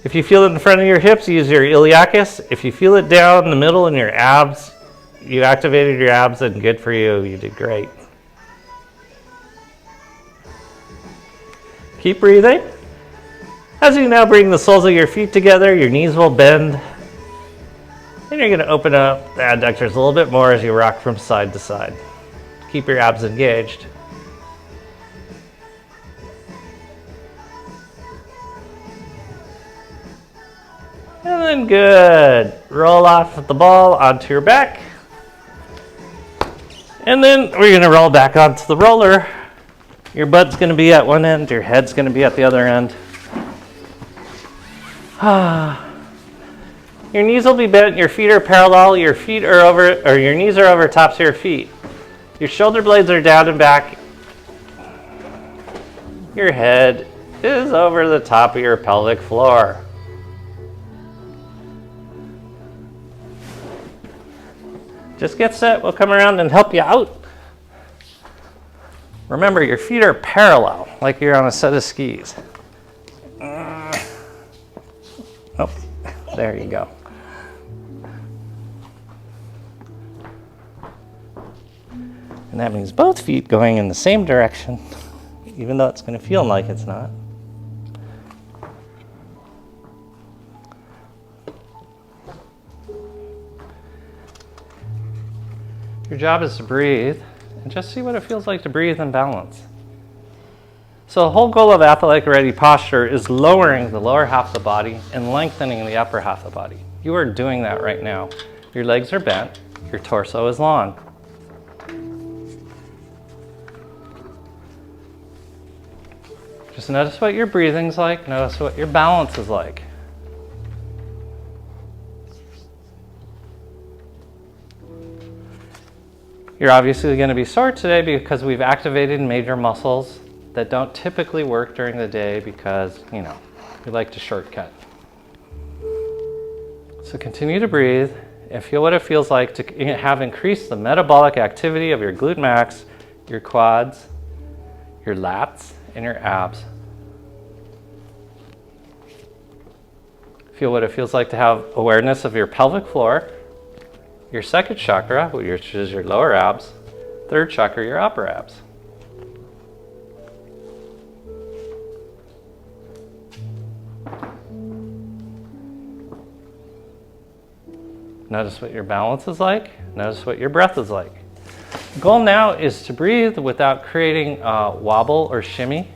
If you feel it in front of your hips, you use your iliacus. If you feel it down in the middle in your abs, you activated your abs and good for you. You did great. Keep breathing. As you now bring the soles of your feet together, your knees will bend. And you're going to open up the adductors a little bit more as you rock from side to side. Keep your abs engaged. And then good. Roll off the ball onto your back. And then we're going to roll back onto the roller. Your butt's going to be at one end, your head's going to be at the other end. Your knees will be bent, your feet are parallel, your feet are over, or your knees are over tops of your feet. Your shoulder blades are down and back. Your head is over the top of your pelvic floor. Just get set, we'll come around and help you out. Remember, your feet are parallel, like you're on a set of skis. Oh, there you go. And that means both feet going in the same direction, even though it's going to feel like it's not. Your job is to breathe and just see what it feels like to breathe and balance. So the whole goal of athletic ready posture is lowering the lower half of the body and lengthening the upper half of the body. You are doing that right now. Your legs are bent, your torso is long. Just notice what your breathing's like, notice what your balance is like. You're obviously going to be sore today because we've activated major muscles that don't typically work during the day because, we like to shortcut. So continue to breathe and feel what it feels like to have increased the metabolic activity of your glute max, your quads, your lats, and your abs. Feel what it feels like to have awareness of your pelvic floor, your second chakra, which is your lower abs, third chakra, your upper abs. Notice what your balance is like. Notice what your breath is like. The goal now is to breathe without creating a wobble or shimmy.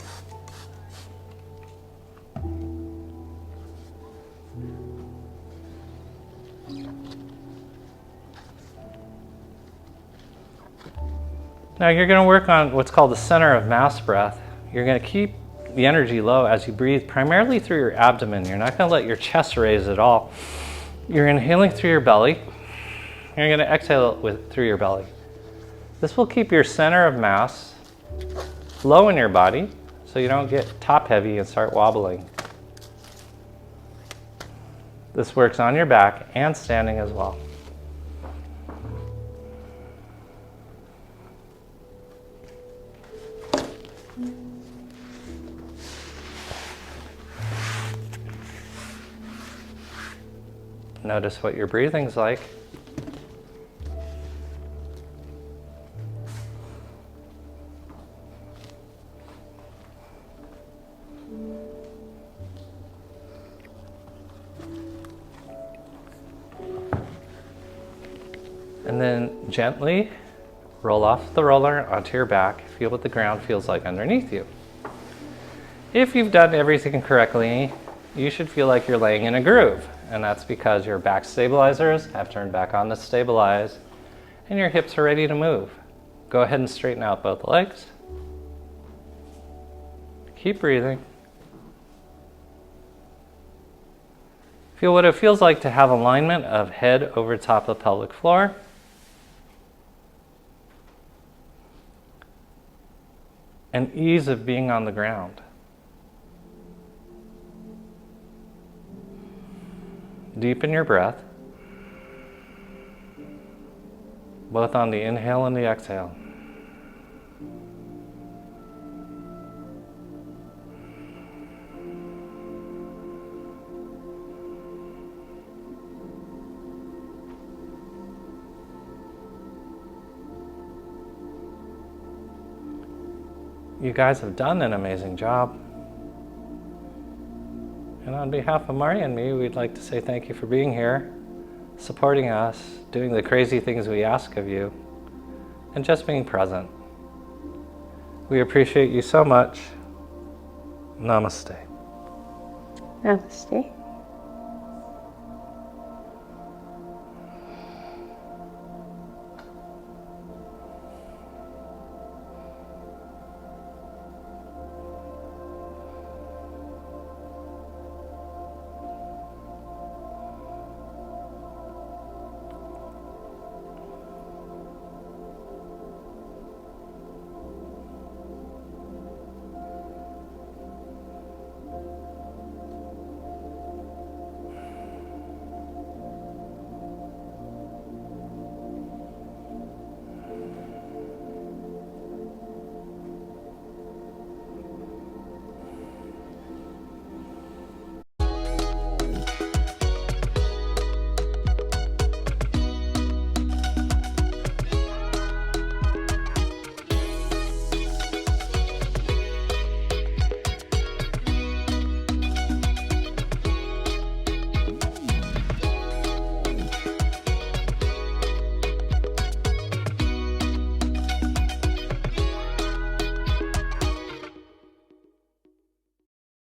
Now you're going to work on what's called the center of mass breath. You're going to keep the energy low as you breathe, primarily through your abdomen. You're not going to let your chest raise at all. You're inhaling through your belly. You're going to exhale through your belly. This will keep your center of mass low in your body so you don't get top heavy and start wobbling. This works on your back and standing as well. Notice what your breathing's like. And then gently roll off the roller onto your back. Feel what the ground feels like underneath you. If you've done everything correctly, you should feel like you're laying in a groove. And that's because your back stabilizers have turned back on to stabilize and your hips are ready to move. Go ahead and straighten out both legs. Keep breathing. Feel what it feels like to have alignment of head over top of pelvic floor. And ease of being on the ground. Deepen your breath, both on the inhale and the exhale. You guys have done an amazing job. And on behalf of Marty and me, we'd like to say thank you for being here, supporting us, doing the crazy things we ask of you, and just being present. We appreciate you so much. Namaste. Namaste.